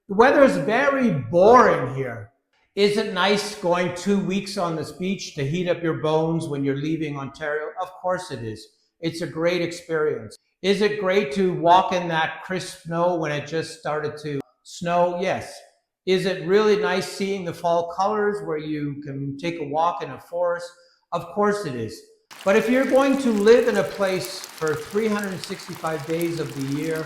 The weather is very boring here. Is it nice going 2 weeks on this beach to heat up your bones when you're leaving Ontario? Of course it is. It's a great experience. Is it great to walk in that crisp snow when it just started to snow? Yes. Is it really nice seeing the fall colors where you can take a walk in a forest? Of course it is. But if you're going to live in a place for 365 days of the year,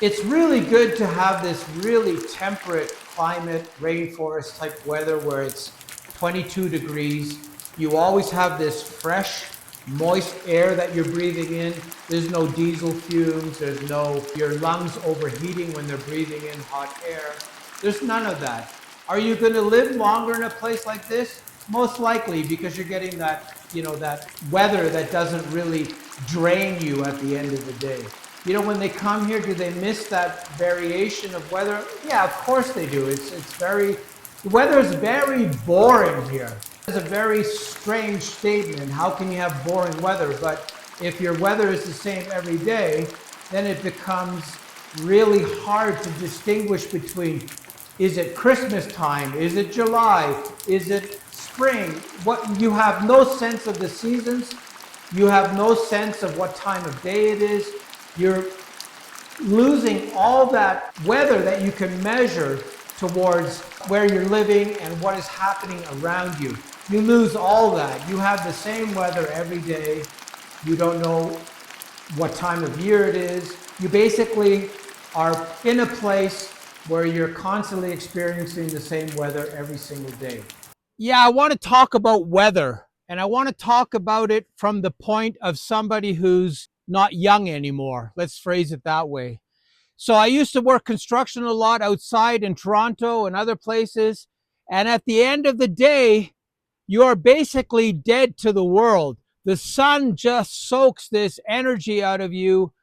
it's really good to have this really temperate climate, rainforest type weather where it's 22 degrees. You always have this fresh, moist air that you're breathing in. There's no diesel fumes. There's no your lungs overheating when they're breathing in hot air. There's none of that. Are you going to live longer in a place like this? Most likely, because you're getting that, that weather that doesn't really drain you at the end of the day. When they come here, do they miss that variation of weather? Yeah, of course they do. The weather is very boring here. It's a very strange statement. How can you have boring weather? But if your weather is the same every day, then it becomes really hard to distinguish between, is it Christmas time? Is it July? Is it spring? You have no sense of the seasons. You have no sense of what time of day it is. You're losing all that weather that you can measure towards where you're living and what is happening around you. You lose all that. You have the same weather every day. You don't know what time of year it is. You basically are in a place where you're constantly experiencing the same weather every single day. Yeah, I want to talk about weather, and I want to talk about it from the point of somebody who's not young anymore. Let's phrase it that way. So I used to work construction a lot outside in Toronto and other places. And at the end of the day, you are basically dead to the world. The sun just soaks this energy out of you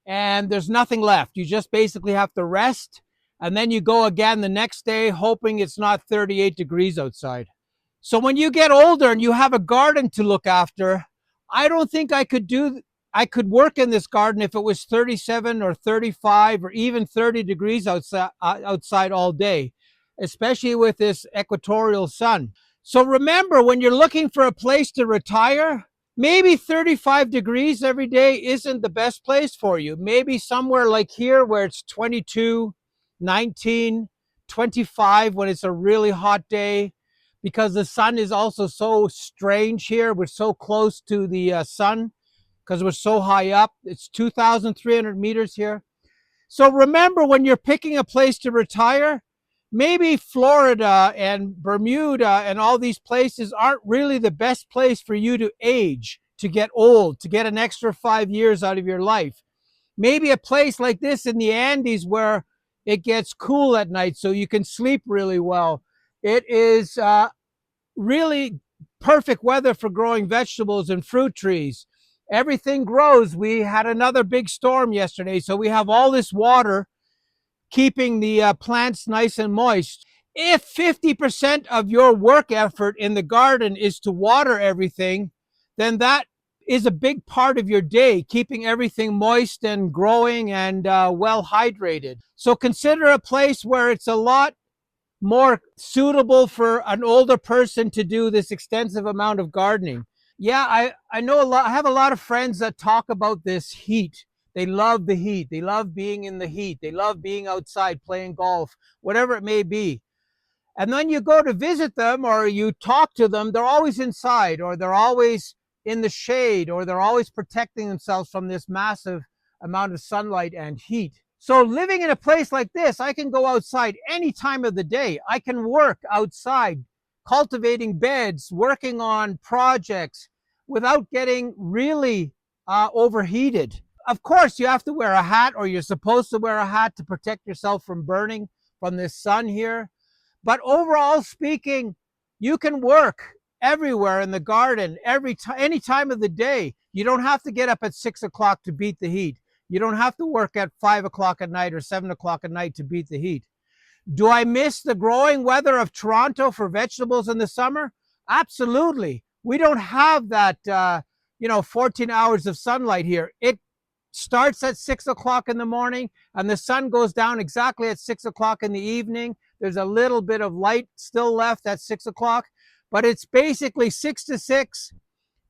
and there's nothing left. You just basically have to rest. And then you go again the next day, hoping it's not 38 degrees outside. So when you get older and you have a garden to look after, I don't think I could work in this garden if it was 37 or 35 or even 30 degrees outside all day, especially with this equatorial sun. So remember, when you're looking for a place to retire, maybe 35 degrees every day isn't the best place for you. Maybe somewhere like here where it's 22, 19, 25 when it's a really hot day, because the sun is also so strange here. We're so close to the sun because we're so high up. It's 2,300 meters here. So remember, when you're picking a place to retire, maybe Florida and Bermuda and all these places aren't really the best place for you to age, to get old, to get an extra 5 years out of your life. Maybe a place like this in the Andes where it gets cool at night so you can sleep really well. It is really perfect weather for growing vegetables and fruit trees. Everything grows. We had another big storm yesterday, so we have all this water keeping the plants nice and moist. If 50% of your work effort in the garden is to water everything, then that is a big part of your day, keeping everything moist and growing and well hydrated. So consider a place where it's a lot more suitable for an older person to do this extensive amount of gardening. Yeah, I know a lot. I have a lot of friends that talk about this heat. They love the heat. They love being in the heat. They love being outside, playing golf, whatever it may be. And then you go to visit them or you talk to them, they're always inside or they're always in the shade or they're always protecting themselves from this massive amount of sunlight and heat. So living in a place like this, I can go outside any time of the day. I can work outside, cultivating beds, working on projects without getting really overheated. Of course, you have to wear a hat, or you're supposed to wear a hat to protect yourself from burning from this sun here. But overall speaking, you can work everywhere in the garden, any time of the day. You don't have to get up at 6 o'clock to beat the heat. You don't have to work at 5 o'clock at night or 7 o'clock at night to beat the heat. Do I miss the growing weather of Toronto for vegetables in the summer? Absolutely. We don't have that, 14 hours of sunlight here. It starts at 6 o'clock in the morning and the sun goes down exactly at 6 o'clock in the evening. There's a little bit of light still left at 6 o'clock, but it's basically 6 to 6,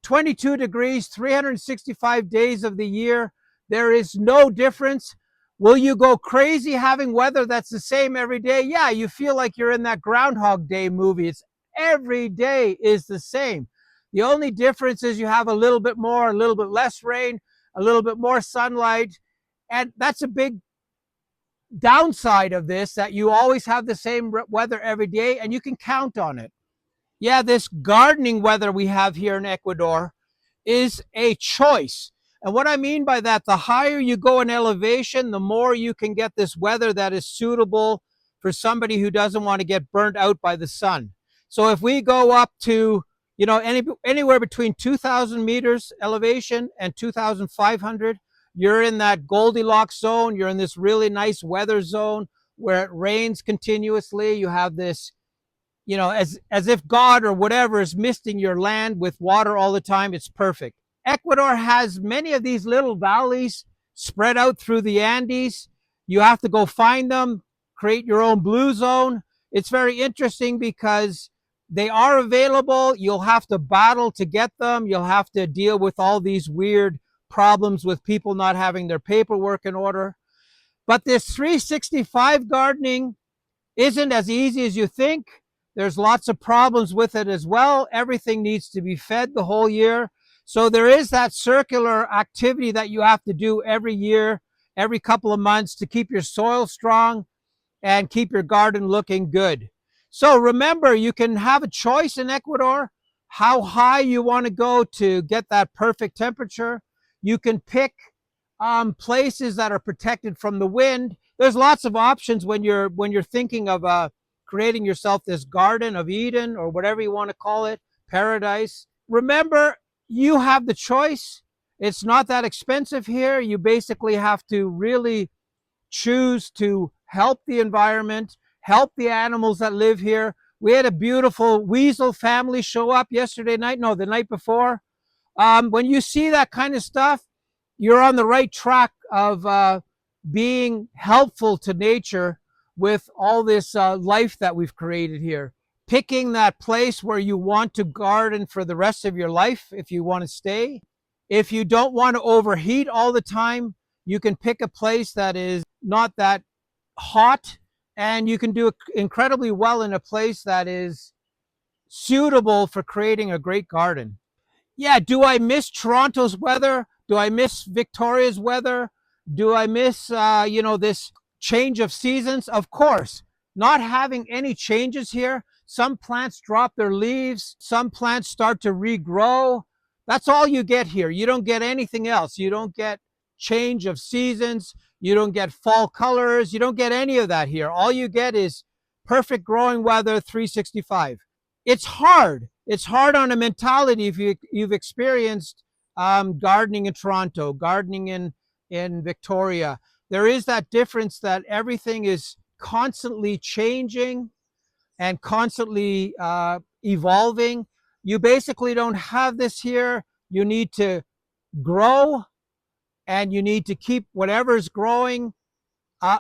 22 degrees, 365 days of the year. There is no difference. Will you go crazy having weather that's the same every day? Yeah, you feel like you're in that Groundhog Day movie. It's every day is the same. The only difference is you have a little bit more, a little bit less rain, a little bit more sunlight. And that's a big downside of this, that you always have the same weather every day and you can count on it. Yeah, this gardening weather we have here in Ecuador is a choice. And what I mean by that, the higher you go in elevation, the more you can get this weather that is suitable for somebody who doesn't want to get burnt out by the sun. So if we go up to, anywhere between 2,000 meters elevation and 2,500, you're in that Goldilocks zone. You're in this really nice weather zone where it rains continuously. You have this, as if God or whatever is misting your land with water all the time. It's perfect. Ecuador has many of these little valleys spread out through the Andes. You have to go find them, create your own blue zone. It's very interesting because they are available. You'll have to battle to get them. You'll have to deal with all these weird problems with people not having their paperwork in order. But this 365 gardening isn't as easy as you think. There's lots of problems with it as well. Everything needs to be fed the whole year. So there is that circular activity that you have to do every year, every couple of months, to keep your soil strong and keep your garden looking good. So remember, you can have a choice in Ecuador how high you want to go to get that perfect temperature. You can pick places that are protected from the wind. There's lots of options when you're thinking of creating yourself this Garden of Eden, or whatever you want to call it, paradise. Remember, you have the choice. It's not that expensive here. You basically have to really choose to help the environment, help the animals that live here. We had a beautiful weasel family show up the night before. When you see that kind of stuff, you're on the right track of being helpful to nature with all this life that we've created here. Picking that place where you want to garden for the rest of your life, if you want to stay. If you don't want to overheat all the time, you can pick a place that is not that hot, and you can do incredibly well in a place that is suitable for creating a great garden. Yeah, do I miss Toronto's weather? Do I miss Victoria's weather? Do I miss, this change of seasons? Of course. Not having any changes here. Some plants drop their leaves. Some plants start to regrow. That's all you get here. You don't get anything else. You don't get change of seasons. You don't get fall colors. You don't get any of that here. All you get is perfect growing weather, 365. It's hard. It's hard on a mentality if you've experienced gardening in Toronto, gardening in Victoria. There is that difference that everything is constantly changing and constantly evolving. You basically don't have this here. You need to grow, and you need to keep whatever's growing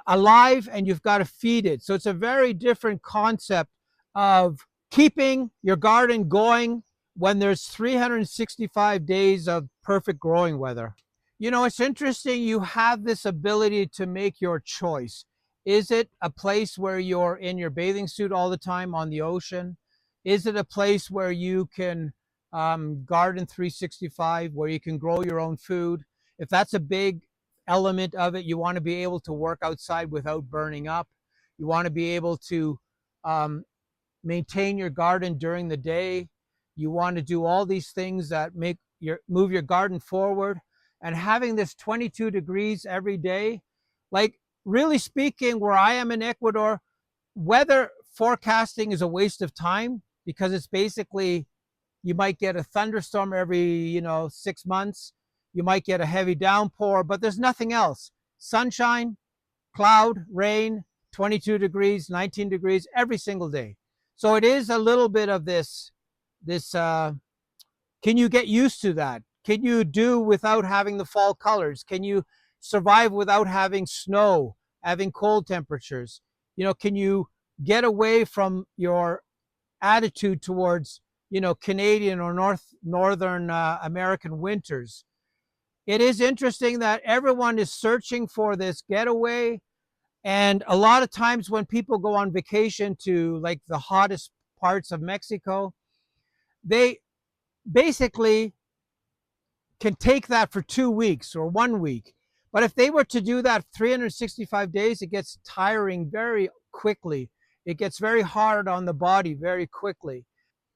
alive, and you've got to feed it. So it's a very different concept of keeping your garden going when there's 365 days of perfect growing weather. It's interesting. You have this ability to make your choice. Is it a place where you're in your bathing suit all the time on the ocean? Is it a place where you can garden 365, where you can grow your own food? If that's a big element of it, you want to be able to work outside without burning up. You want to be able to maintain your garden during the day. You want to do all these things that move your garden forward. And having this 22 degrees every day, like, really speaking, where I am in Ecuador, weather forecasting is a waste of time, because it's basically, you might get a thunderstorm every 6 months. You might get a heavy downpour, but there's nothing else. Sunshine, cloud, rain, 22 degrees, 19 degrees every single day. So it is a little bit of this, can you get used to that? Can you do without having the fall colors? Can you survive without having snow, having cold temperatures? Can you get away from your attitude towards, Canadian or northern American winters? It is interesting that everyone is searching for this getaway. And a lot of times when people go on vacation to like the hottest parts of Mexico, they basically can take that for 2 weeks or 1 week. But if they were to do that 365 days, it gets tiring very quickly. It gets very hard on the body very quickly.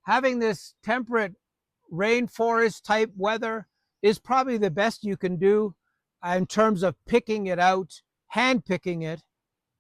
Having this temperate rainforest type weather is probably the best you can do in terms of picking it out, hand picking it,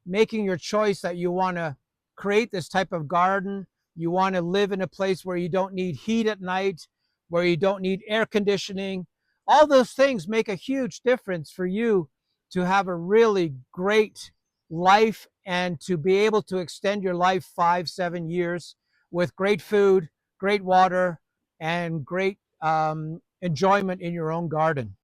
making your choice that you want to create this type of garden. You want to live in a place where you don't need heat at night, where you don't need air conditioning. All those things make a huge difference for you to have a really great life and to be able to extend your life 5, 7 years with great food, great water, and great enjoyment in your own garden.